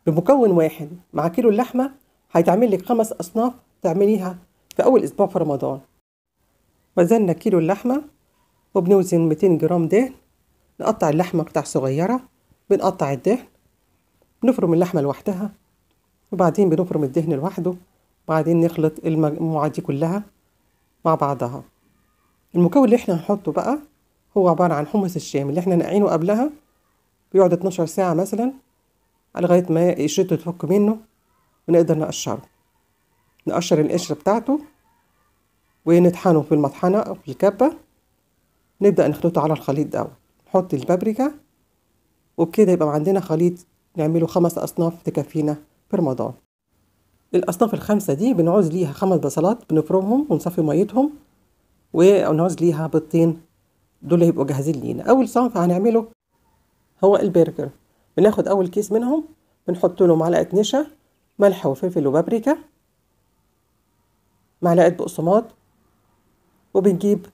بمكون واحد مع كيلو اللحمة هيتعمل لك 5 أصناف تعمليها في أول أسبوع في رمضان. وزننا كيلو اللحمة وبنوزن 200 جرام دهن. نقطع اللحمة قطع صغيرة، بنقطع الدهن، نفرم اللحمة لوحدها، وبعدين بنفرم الدهن لوحده، وبعدين نخلط المجموعة دي كلها مع بعضها. المكون اللي احنا هنحطه بقى هو عبارة عن حمص الشام اللي احنا نقعينه قبلها، بيقعد 12 ساعة مثلا لغاية ما قشرته تفك منه ونقدر نقشره. نقشر القشرة بتاعته ونطحنه في المطحنة أو في الكبة. نبدأ نخلطه على الخليط ده، نحط البابريكا، وبكده يبقى عندنا خليط نعمله 5 أصناف تكفينا في رمضان. الأصناف ال5 دي بنعوز ليها 5 بصلات بنفرمهم ونصفي ميتهم، ونعوز ليها بيضتين، دول هيبقوا جاهزين لينا. أول صنف هنعمله هو البرجر. بناخد أول كيس منهم، بنحط له معلقة نشا، ملح وفلفل وبابريكا، معلقة بقسماط، وبنجيب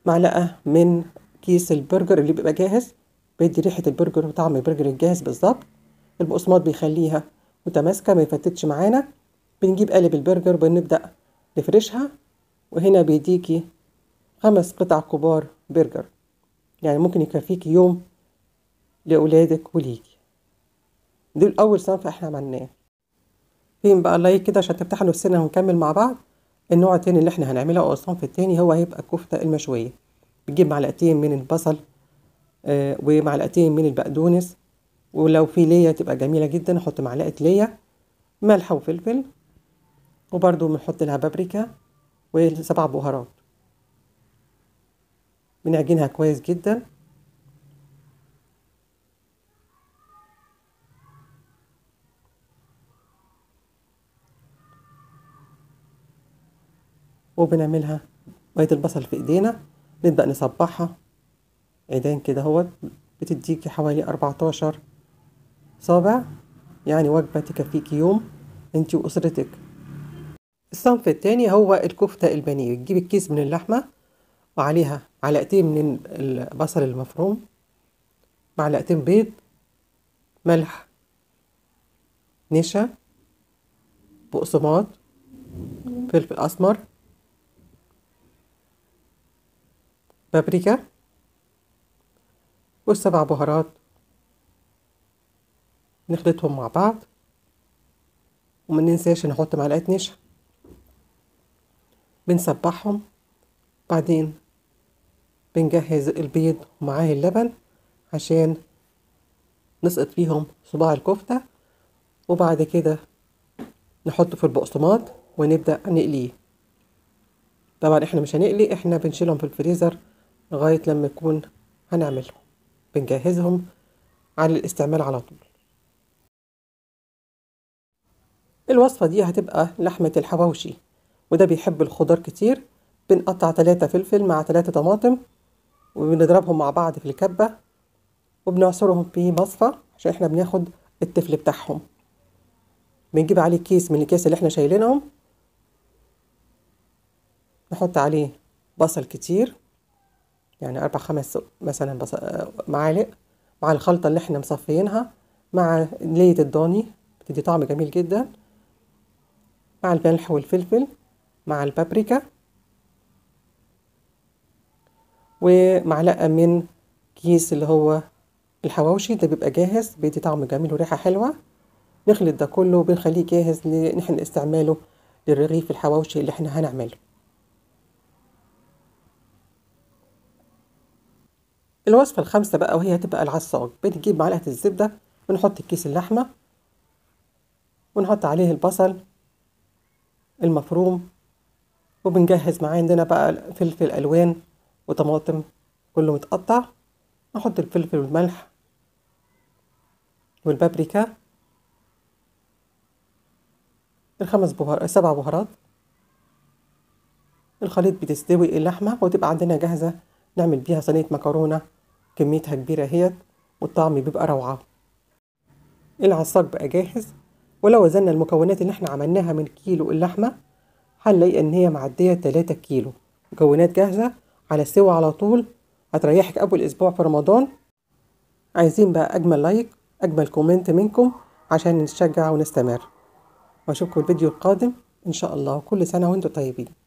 معلقة من كيس البرجر اللي بيبقى جاهز، بيدي ريحة البرجر وطعم البرجر الجاهز بالظبط. البقسماط بيخليها متماسكة ما يفتتش معانا. بنجيب قالب البرجر وبنبدأ نفرشها، وهنا بيديكي 5 قطع كبار برجر، يعني ممكن يكفيكي يوم لأولادك وليكي. دول أول صنف احنا عملناه. فين بقى اللايك كده عشان تفتحوا نفسنا ونكمل مع بعض. النوع التاني اللي احنا هنعمله أو الصنف التاني هو هيبقى الكفتة المشوية. بنجيب معلقتين من البصل ومعلقتين من البقدونس، ولو في ليا تبقى جميلة جدا نحط معلقة ليا، ملح وفلفل، وبرضو بنحط لها بابريكا و7 بهارات. بنعجنها كويس جدا. وبنعملها مية البصل في ايدينا، نبدأ نصبعها عيدان كده اهوت، بتديكي حوالي 14 صابع، يعني وجبة تكفيكي يوم انتي وأسرتك. الصنف التاني هو الكفتة البانيه. تجيب الكيس من اللحمة وعليها معلقتين من البصل المفروم، معلقتين بيض، ملح، نشا، بقسماط، فلفل أسمر، بابريكا، وال7 بهارات. نخلطهم مع بعض، وما ننساش نحط معلقة نشا. بنسبحهم، بعدين بنجهز البيض ومعاه اللبن عشان نسقط فيهم صباع الكفتة، وبعد كده نحطه في البقسماط ونبدأ نقليه. طبعا احنا مش هنقلي، احنا بنشيلهم في الفريزر لغاية لما يكون هنعملهم، بنجهزهم على الاستعمال على طول. الوصفة دي هتبقى لحمة الحواوشي، وده بيحب الخضار كتير. بنقطع 3 فلفل مع 3 طماطم، وبنضربهم مع بعض في الكبة، وبنعصرهم في مصفى عشان احنا بناخد التفل بتاعهم. بنجيب عليه كيس من الأكياس اللي احنا شايلينهم، نحط عليه بصل كتير، يعني 4 5 مثلا معالق، مع الخلطة اللي احنا مصفيينها، مع لية الضاني بتدي طعم جميل جدا، مع الملح والفلفل، مع البابريكا، ومعلقة من كيس اللي هو الحواوشي ده بيبقى جاهز، بيدي طعم جميل وريحة حلوة. نخلط ده كله وبنخليه جاهز نحن استعماله للرغيف الحواوشي اللي احنا هنعمله. الوصفة الخامسة بقى وهي هتبقى العصاج. بنجيب معلقة الزبدة، ونحط كيس اللحمة، ونحط عليه البصل المفروم، وبنجهز معاه عندنا بقى فلفل ألوان وطماطم كله متقطع. نحط الفلفل والملح والبابريكا، ال7 بهارات. الخليط بتستوي اللحمة وتبقى عندنا جاهزة نعمل بيها صينية مكرونة كميتها كبيرة اهيت، والطعم بيبقى روعة. العصاج بقى جاهز، ولو وزننا المكونات اللي احنا عملناها من كيلو اللحمة هنلاقي ان هي معدية 3 كيلو. مكونات جاهزة على السوا على طول، هتريحك اول اسبوع في رمضان. عايزين بقى اجمل لايك، اجمل كومنت منكم، عشان نتشجع ونستمر. واشوفكم الفيديو القادم ان شاء الله، وكل سنة وانتم طيبين.